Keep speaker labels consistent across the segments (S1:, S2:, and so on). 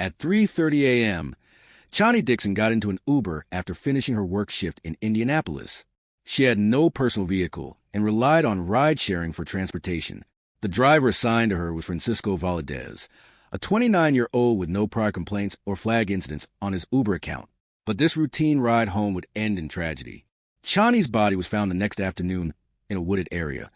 S1: At 3:30 a.m., Chanti Dixon got into an Uber after finishing her work shift in Indianapolis. She had no personal vehicle and relied on ride-sharing for transportation. The driver assigned to her was Francisco Valadez, a 29-year-old with no prior complaints or flag incidents on his Uber account. But this routine ride home would end in tragedy. Chanti's body was found the next afternoon in a wooded area,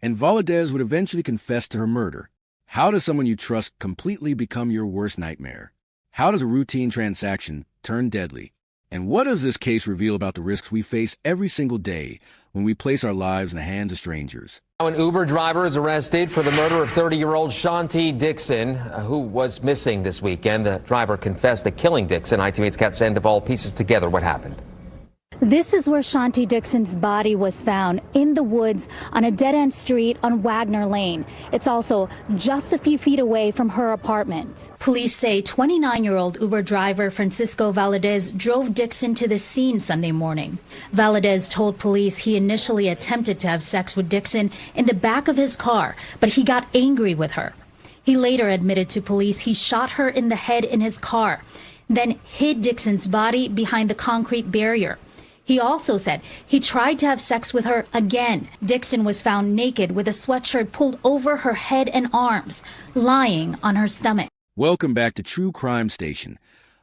S1: and Valadez would eventually confess to her murder. How does someone you trust completely become your worst nightmare? How does a routine transaction turn deadly? And what does this case reveal about the risks we face every single day when we place our lives in the hands of strangers?
S2: Now an Uber driver is arrested for the murder of 30-year-old Chanti Dixon, who was missing this weekend. The driver confessed to killing Dixon. ITV's Kat Sandoval pieces together what happened.
S3: This is where Chanti Dixon's body was found, in the woods on a dead-end street on Wagner Lane. It's also just a few feet away from her apartment. Police say 29-year-old Uber driver Francisco Valadez drove Dixon to the scene Sunday morning. Valadez told police he initially attempted to have sex with Dixon in the back of his car, but he got angry with her. He later admitted to police he shot her in the head in his car, then hid Dixon's body behind the concrete barrier. He also said he tried to have sex with her again. Dixon was found naked with a sweatshirt pulled over her head and arms, lying on her stomach.
S1: Welcome back to True Crime Station,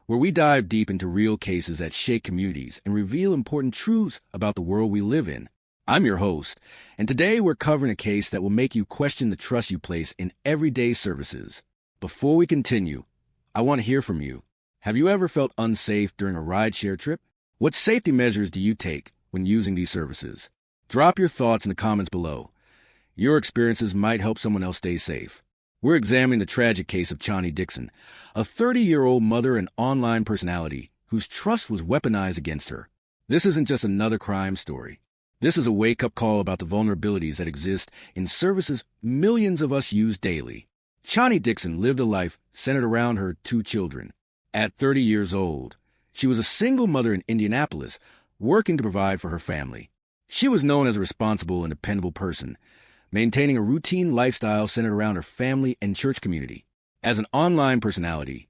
S1: where we dive deep into real cases that shake communities and reveal important truths about the world we live in. I'm your host, and today we're covering a case that will make you question the trust you place in everyday services. Before we continue, I want to hear from you. Have you ever felt unsafe during a rideshare trip? What safety measures do you take when using these services? Drop your thoughts in the comments below. Your experiences might help someone else stay safe. We're examining the tragic case of Chanti Dixon, a 30-year-old mother and online personality whose trust was weaponized against her. This isn't just another crime story. This is a wake-up call about the vulnerabilities that exist in services millions of us use daily. Chanti Dixon lived a life centered around her 2 children. At 30 years old, she was a single mother in Indianapolis, working to provide for her family. She was known as a responsible and dependable person, maintaining a routine lifestyle centered around her family and church community. As an online personality,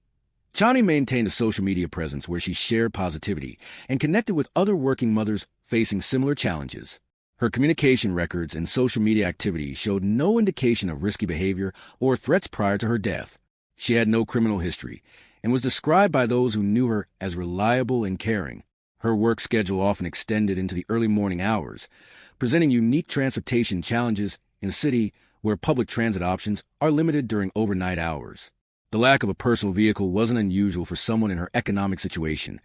S1: Chanti maintained a social media presence where she shared positivity and connected with other working mothers facing similar challenges. Her communication records and social media activity showed no indication of risky behavior or threats prior to her death. She had no criminal history and was described by those who knew her as reliable and caring. Her work schedule often extended into the early morning hours, presenting unique transportation challenges in a city where public transit options are limited during overnight hours. The lack of a personal vehicle wasn't unusual for someone in her economic situation,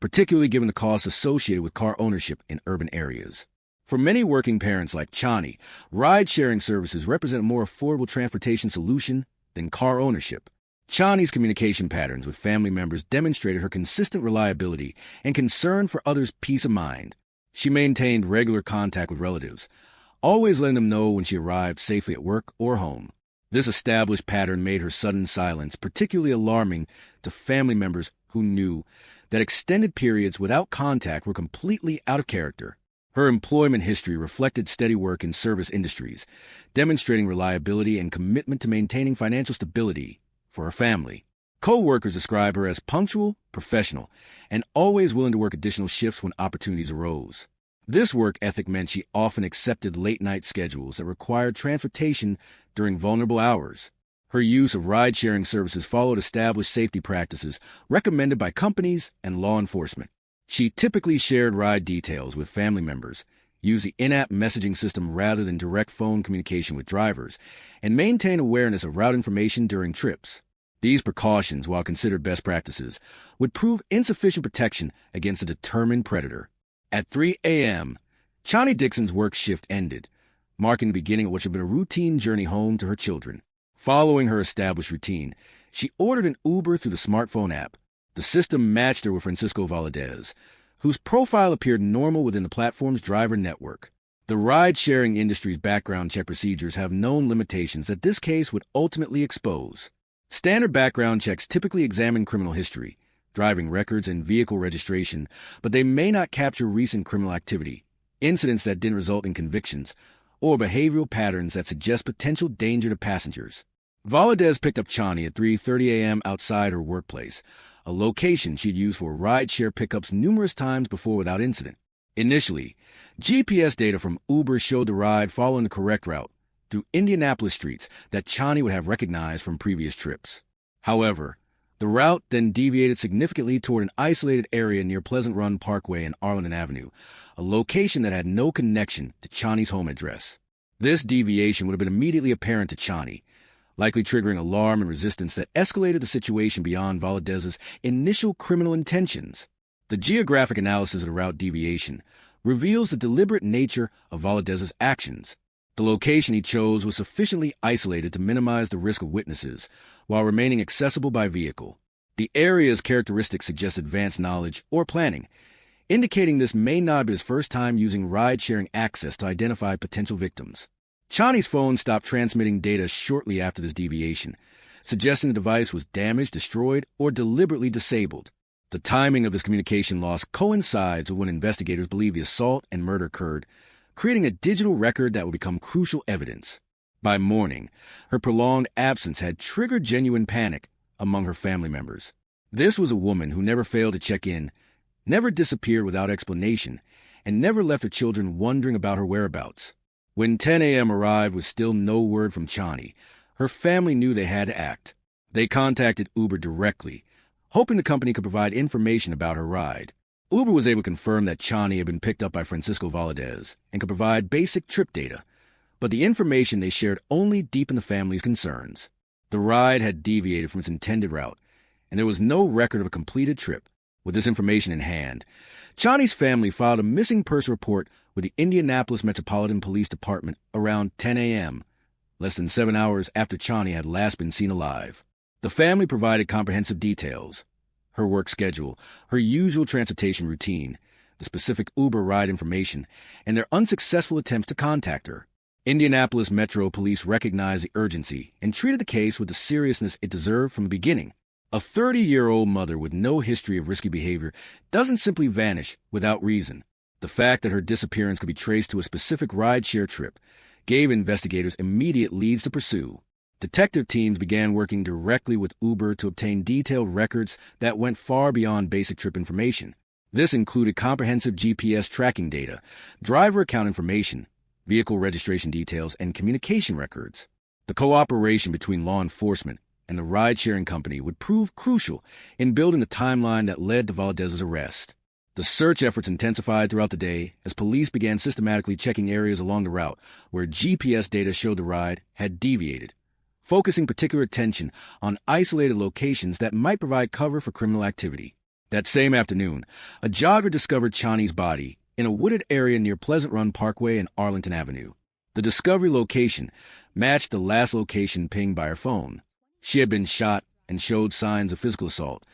S1: particularly given the costs associated with car ownership in urban areas. For many working parents like Chanti, ride-sharing services represent a more affordable transportation solution than car ownership. Chanti's communication patterns with family members demonstrated her consistent reliability and concern for others' peace of mind. She maintained regular contact with relatives, always letting them know when she arrived safely at work or home. This established pattern made her sudden silence particularly alarming to family members who knew that extended periods without contact were completely out of character. Her employment history reflected steady work in service industries, demonstrating reliability and commitment to maintaining financial stability for her family. Co-workers describe her as punctual, professional, and always willing to work additional shifts when opportunities arose. This work ethic meant she often accepted late-night schedules that required transportation during vulnerable hours. Her use of ride-sharing services followed established safety practices recommended by companies and law enforcement. She typically shared ride details with family members, used the in-app messaging system rather than direct phone communication with drivers, and maintained awareness of route information during trips. These precautions, while considered best practices, would prove insufficient protection against a determined predator. At 3 a.m., Chanti Dixon's work shift ended, marking the beginning of what should have been a routine journey home to her children. Following her established routine, she ordered an Uber through the smartphone app. The system matched her with Francisco Valadez, whose profile appeared normal within the platform's driver network. The ride-sharing industry's background check procedures have known limitations that this case would ultimately expose. Standard background checks typically examine criminal history, driving records, and vehicle registration, but they may not capture recent criminal activity, incidents that didn't result in convictions, or behavioral patterns that suggest potential danger to passengers. Valadez picked up Chanti at 3:30 a.m. outside her workplace, a location she'd used for rideshare pickups numerous times before without incident. Initially, GPS data from Uber showed the ride following the correct route through Indianapolis streets that Chanti would have recognized from previous trips. However, the route then deviated significantly toward an isolated area near Pleasant Run Parkway and Arlington Avenue, a location that had no connection to Chanti's home address. This deviation would have been immediately apparent to Chanti, likely triggering alarm and resistance that escalated the situation beyond Valadez's initial criminal intentions. The geographic analysis of the route deviation reveals the deliberate nature of Valadez's actions. The location he chose was sufficiently isolated to minimize the risk of witnesses, while remaining accessible by vehicle. The area's characteristics suggest advanced knowledge or planning, indicating this may not be his first time using ride-sharing access to identify potential victims. Chanti's phone stopped transmitting data shortly after this deviation, suggesting the device was damaged, destroyed, or deliberately disabled. The timing of his communication loss coincides with when investigators believe the assault and murder occurred, creating a digital record that would become crucial evidence. By morning, her prolonged absence had triggered genuine panic among her family members. This was a woman who never failed to check in, never disappeared without explanation, and never left her children wondering about her whereabouts. When 10 a.m. arrived with still no word from Chanti, her family knew they had to act. They contacted Uber directly, hoping the company could provide information about her ride. Uber was able to confirm that Chanti had been picked up by Francisco Valadez and could provide basic trip data, but the information they shared only deepened the family's concerns. The ride had deviated from its intended route, and there was no record of a completed trip. With this information in hand, Chanti's family filed a missing person report with the Indianapolis Metropolitan Police Department around 10 a.m., less than 7 hours after Chanti had last been seen alive. The family provided comprehensive details: her work schedule, her usual transportation routine, the specific Uber ride information, and their unsuccessful attempts to contact her. Indianapolis Metro Police recognized the urgency and treated the case with the seriousness it deserved from the beginning. A 30-year-old mother with no history of risky behavior doesn't simply vanish without reason. The fact that her disappearance could be traced to a specific rideshare trip gave investigators immediate leads to pursue. Detective teams began working directly with Uber to obtain detailed records that went far beyond basic trip information. This included comprehensive GPS tracking data, driver account information, vehicle registration details, and communication records. The cooperation between law enforcement and the ride-sharing company would prove crucial in building the timeline that led to Valadez's arrest. The search efforts intensified throughout the day as police began systematically checking areas along the route where GPS data showed the ride had deviated, focusing particular attention on isolated locations that might provide cover for criminal activity. That same afternoon, a jogger discovered Chanti's body in a wooded area near Pleasant Run Parkway and Arlington Avenue. The discovery location matched the last location pinged by her phone. She had been shot and showed signs of physical assault,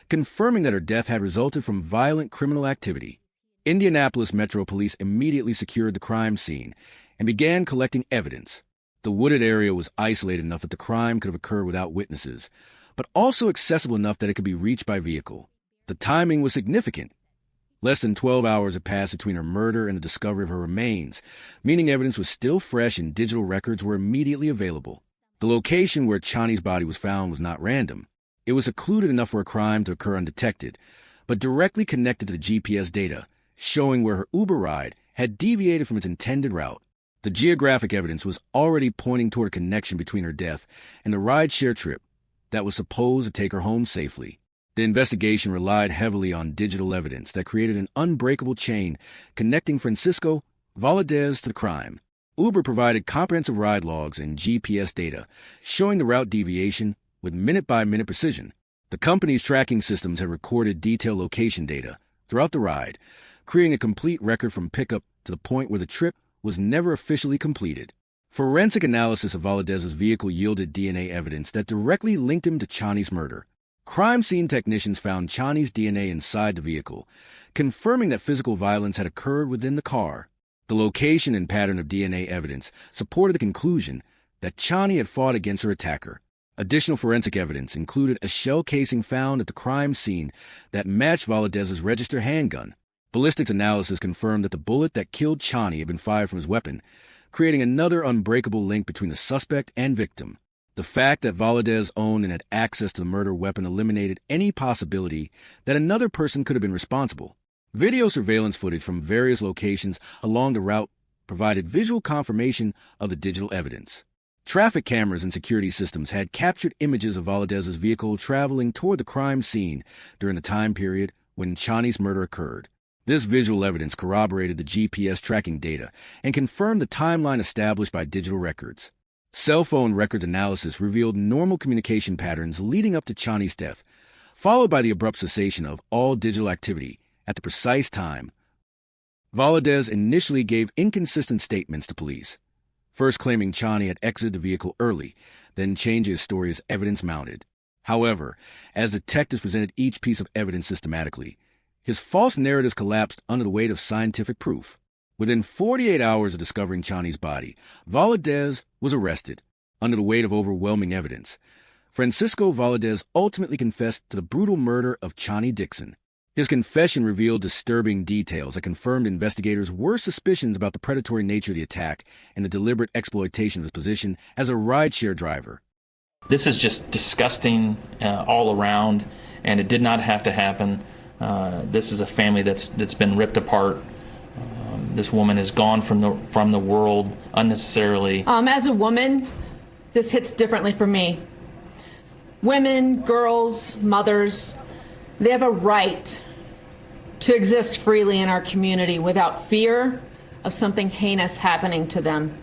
S1: confirming that her death had resulted from violent criminal activity. Indianapolis Metro Police immediately secured the crime scene and began collecting evidence. The wooded area was isolated enough that the crime could have occurred without witnesses, but also accessible enough that it could be reached by vehicle. The timing was significant. Less than 12 hours had passed between her murder and the discovery of her remains, meaning evidence was still fresh and digital records were immediately available. The location where Chanti's body was found was not random. It was secluded enough for a crime to occur undetected, but directly connected to the GPS data, showing where her Uber ride had deviated from its intended route. The geographic evidence was already pointing toward a connection between her death and the ride-share trip that was supposed to take her home safely. The investigation relied heavily on digital evidence that created an unbreakable chain connecting Francisco Valadez to the crime. Uber provided comprehensive ride logs and GPS data, showing the route deviation with minute-by-minute precision. The company's tracking systems had recorded detailed location data throughout the ride, creating a complete record from pickup to the point where the trip was never officially completed. Forensic analysis of Valadez's vehicle yielded DNA evidence that directly linked him to Chanti's murder. Crime scene technicians found Chanti's DNA inside the vehicle, confirming that physical violence had occurred within the car. The location and pattern of DNA evidence supported the conclusion that Chanti had fought against her attacker. Additional forensic evidence included a shell casing found at the crime scene that matched Valadez's registered handgun. Ballistics analysis confirmed that the bullet that killed Chanti had been fired from his weapon, creating another unbreakable link between the suspect and victim. The fact that Valadez owned and had access to the murder weapon eliminated any possibility that another person could have been responsible. Video surveillance footage from various locations along the route provided visual confirmation of the digital evidence. Traffic cameras and security systems had captured images of Valadez's vehicle traveling toward the crime scene during the time period when Chanti's murder occurred. This visual evidence corroborated the GPS tracking data and confirmed the timeline established by digital records. Cell phone records analysis revealed normal communication patterns leading up to Chanti's death, followed by the abrupt cessation of all digital activity at the precise time. Valadez initially gave inconsistent statements to police, first claiming Chanti had exited the vehicle early, then changing his story as evidence mounted. However, as detectives presented each piece of evidence systematically, his false narratives collapsed under the weight of scientific proof. Within 48 hours of discovering Chanti's body, Valadez was arrested under the weight of overwhelming evidence. Francisco Valadez ultimately confessed to the brutal murder of Chanti Dixon. His confession revealed disturbing details that confirmed investigators' worst suspicions about the predatory nature of the attack and the deliberate exploitation of his position as a rideshare driver.
S4: This is just disgusting all around, and it did not have to happen. This is a family that's been ripped apart. This woman is gone from the world unnecessarily.
S5: As a woman, this hits differently for me. Women, girls, mothers, they have a right to exist freely in our community without fear of something heinous happening to them.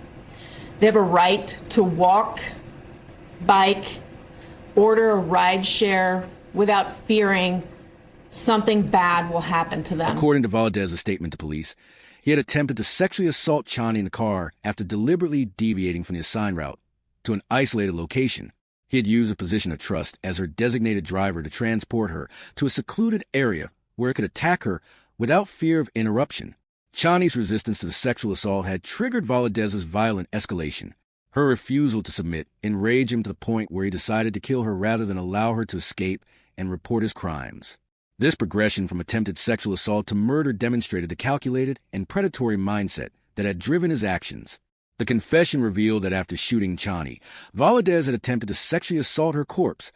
S5: They have a right to walk, bike, order a ride share without fearing something bad will happen to them.
S1: According to Valadez's statement to police, he had attempted to sexually assault Chanti in the car after deliberately deviating from the assigned route to an isolated location. He had used a position of trust as her designated driver to transport her to a secluded area where it could attack her without fear of interruption. Chanti's resistance to the sexual assault had triggered Valadez's violent escalation. Her refusal to submit enraged him to the point where he decided to kill her rather than allow her to escape and report his crimes. This progression from attempted sexual assault to murder demonstrated the calculated and predatory mindset that had driven his actions. The confession revealed that after shooting Chanti, Valadez had attempted to sexually assault her corpse,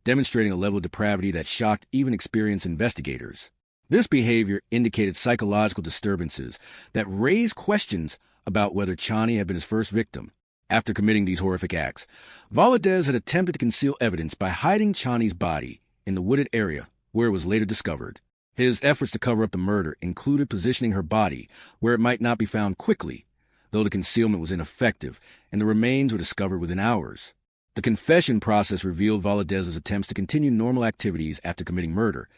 S1: demonstrating a level of depravity that shocked even experienced investigators. This behavior indicated psychological disturbances that raised questions about whether Chanti had been his first victim. After committing these horrific acts, Valadez had attempted to conceal evidence by hiding Chanti's body in the wooded area where it was later discovered. His efforts to cover up the murder included positioning her body where it might not be found quickly, though the concealment was ineffective and the remains were discovered within hours. The confession process revealed Valadez's attempts to continue normal activities after committing murder,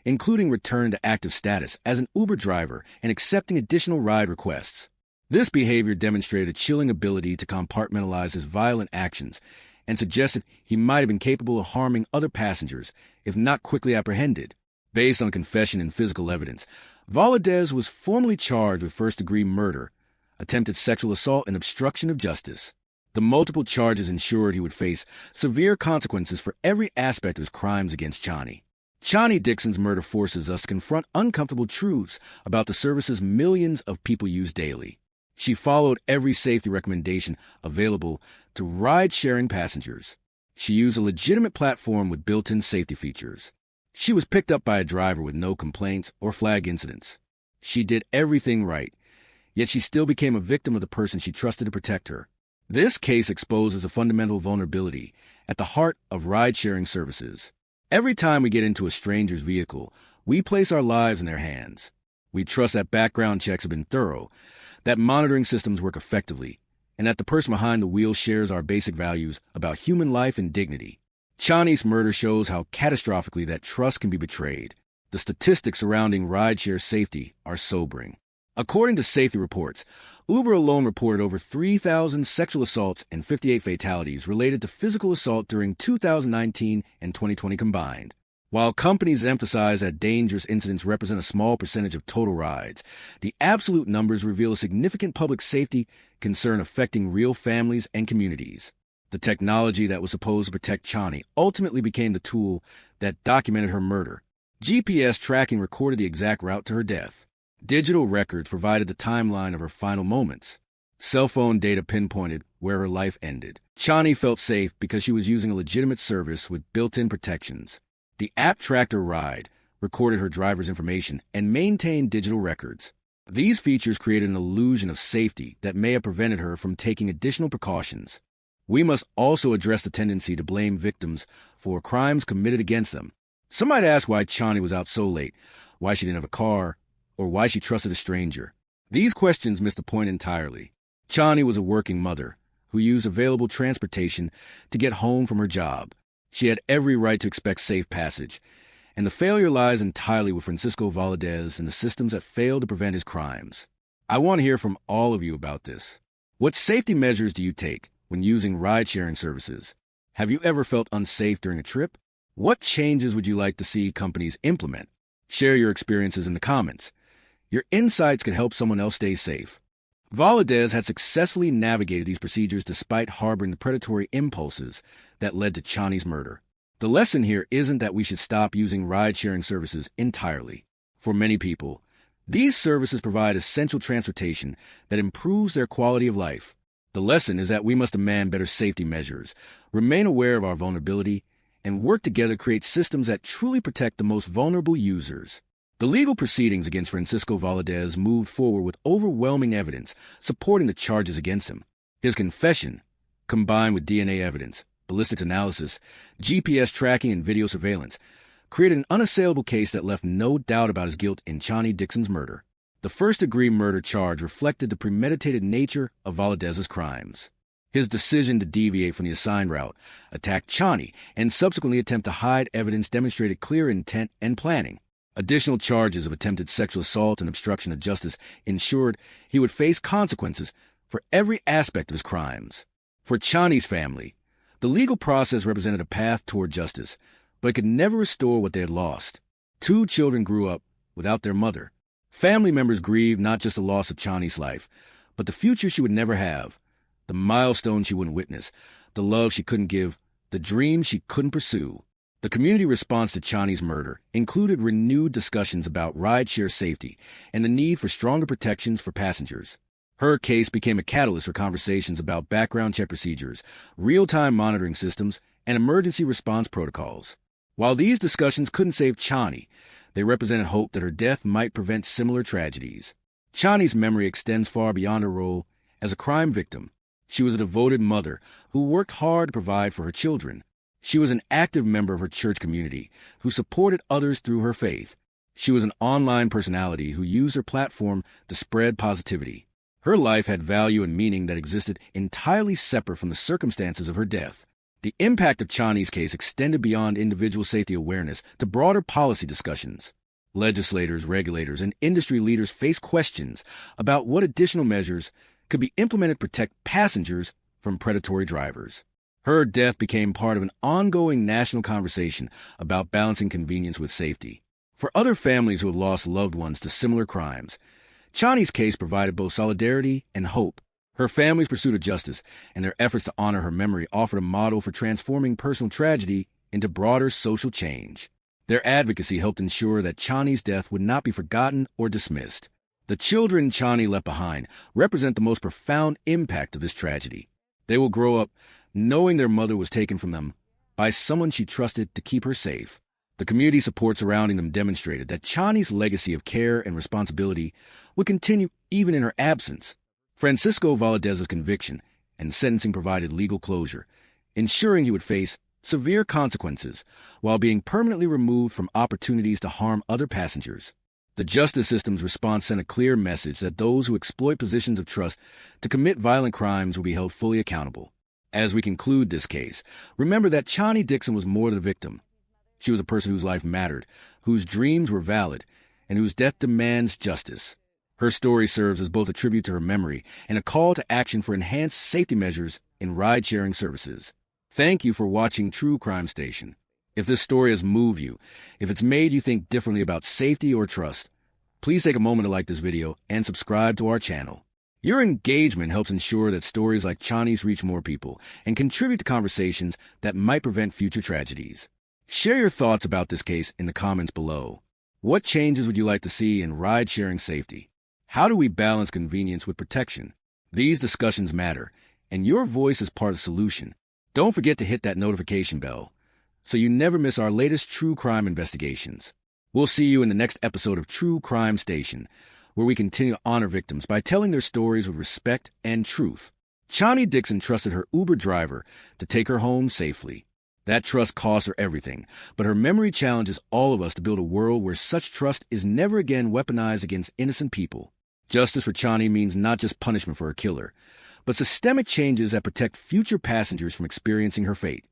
S1: including return to active status as an Uber driver and accepting additional ride requests. This behavior demonstrated a chilling ability to compartmentalize his violent actions and suggested he might have been capable of harming other passengers if not quickly apprehended. Based on confession and physical evidence, Valadez was formally charged with first-degree murder, attempted sexual assault, and obstruction of justice. The multiple charges ensured he would face severe consequences for every aspect of his crimes against Chanti. Chanti Dixon's murder forces us to confront uncomfortable truths about the services millions of people use daily. She followed every safety recommendation available to ride-sharing passengers. She used a legitimate platform with built-in safety features. She was picked up by a driver with no complaints or flag incidents. She did everything right, yet she still became a victim of the person she trusted to protect her. This case exposes a fundamental vulnerability at the heart of ride-sharing services. Every time we get into a stranger's vehicle, we place our lives in their hands. We trust that background checks have been thorough, that monitoring systems work effectively, and that the person behind the wheel shares our basic values about human life and dignity. Chanti's murder shows how catastrophically that trust can be betrayed. The statistics surrounding rideshare safety are sobering. According to safety reports, Uber alone reported over 3,000 sexual assaults and 58 fatalities related to physical assault during 2019 and 2020 combined. While companies emphasize that dangerous incidents represent a small percentage of total rides, the absolute numbers reveal a significant public safety concern affecting real families and communities. The technology that was supposed to protect Chanti ultimately became the tool that documented her murder. GPS tracking recorded the exact route to her death. Digital records provided the timeline of her final moments. Cell phone data pinpointed where her life ended. Chanti felt safe because she was using a legitimate service with built-in protections. The app tracked her ride, recorded her driver's information, and maintained digital records. These features created an illusion of safety that may have prevented her from taking additional precautions. We must also address the tendency to blame victims for crimes committed against them. Some might ask why Chanti was out so late, why she didn't have a car, or why she trusted a stranger. These questions miss the point entirely. Chanti was a working mother who used available transportation to get home from her job. She had every right to expect safe passage, and the failure lies entirely with Francisco Valadez and the systems that failed to prevent his crimes. I want to hear from all of you about this. What safety measures do you take when using ride-sharing services? Have you ever felt unsafe during a trip? What changes would you like to see companies implement? Share your experiences in the comments. Your insights could help someone else stay safe. Valadez had successfully navigated these procedures despite harboring the predatory impulses that led to Chanti's murder. The lesson here isn't that we should stop using ride-sharing services entirely. For many people, these services provide essential transportation that improves their quality of life. The lesson is that we must demand better safety measures, remain aware of our vulnerability, and work together to create systems that truly protect the most vulnerable users. The legal proceedings against Francisco Valadez moved forward with overwhelming evidence supporting the charges against him. His confession, combined with DNA evidence, ballistics analysis, GPS tracking, and video surveillance, created an unassailable case that left no doubt about his guilt in Chanti Dixon's murder. The first-degree murder charge reflected the premeditated nature of Valadez's crimes. His decision to deviate from the assigned route, attack Chanti, and subsequently attempt to hide evidence demonstrated clear intent and planning. Additional charges of attempted sexual assault and obstruction of justice ensured he would face consequences for every aspect of his crimes. For Chanti's family, the legal process represented a path toward justice, but it could never restore what they had lost. 2 children grew up without their mother. Family members grieved not just the loss of Chanti's life, but the future she would never have, the milestones she wouldn't witness, the love she couldn't give, the dreams she couldn't pursue. The community response to Chanti's murder included renewed discussions about rideshare safety and the need for stronger protections for passengers. Her case became a catalyst for conversations about background check procedures, real-time monitoring systems, and emergency response protocols. While these discussions couldn't save Chanti, they represented hope that her death might prevent similar tragedies. Chanti's memory extends far beyond her role as a crime victim. She was a devoted mother who worked hard to provide for her children. She was an active member of her church community who supported others through her faith. She was an online personality who used her platform to spread positivity. Her life had value and meaning that existed entirely separate from the circumstances of her death. The impact of Chanti's case extended beyond individual safety awareness to broader policy discussions. Legislators, regulators, and industry leaders faced questions about what additional measures could be implemented to protect passengers from predatory drivers. Her death became part of an ongoing national conversation about balancing convenience with safety. For other families who have lost loved ones to similar crimes, Chanti's case provided both solidarity and hope. Her family's pursuit of justice and their efforts to honor her memory offered a model for transforming personal tragedy into broader social change. Their advocacy helped ensure that Chanti's death would not be forgotten or dismissed. The children Chanti left behind represent the most profound impact of this tragedy. They will grow up knowing their mother was taken from them by someone she trusted to keep her safe. The community support surrounding them demonstrated that Chanti's legacy of care and responsibility would continue even in her absence. Francisco Valadez's conviction and sentencing provided legal closure, ensuring he would face severe consequences while being permanently removed from opportunities to harm other passengers. The justice system's response sent a clear message that those who exploit positions of trust to commit violent crimes will be held fully accountable. As we conclude this case, remember that Chanti Dixon was more than a victim. She was a person whose life mattered, whose dreams were valid, and whose death demands justice. Her story serves as both a tribute to her memory and a call to action for enhanced safety measures in ride-sharing services. Thank you for watching True Crime Station. If this story has moved you, if it's made you think differently about safety or trust, please take a moment to like this video and subscribe to our channel. Your engagement helps ensure that stories like Chanti's reach more people and contribute to conversations that might prevent future tragedies. Share your thoughts about this case in the comments below. What changes would you like to see in ride-sharing safety? How do we balance convenience with protection? These discussions matter, and your voice is part of the solution. Don't forget to hit that notification bell so you never miss our latest true crime investigations. We'll see you in the next episode of True Crime Station, where we continue to honor victims by telling their stories with respect and truth. Chanti Dixon trusted her Uber driver to take her home safely. That trust cost her everything, but her memory challenges all of us to build a world where such trust is never again weaponized against innocent people. Justice for Chanti means not just punishment for her killer, but systemic changes that protect future passengers from experiencing her fate.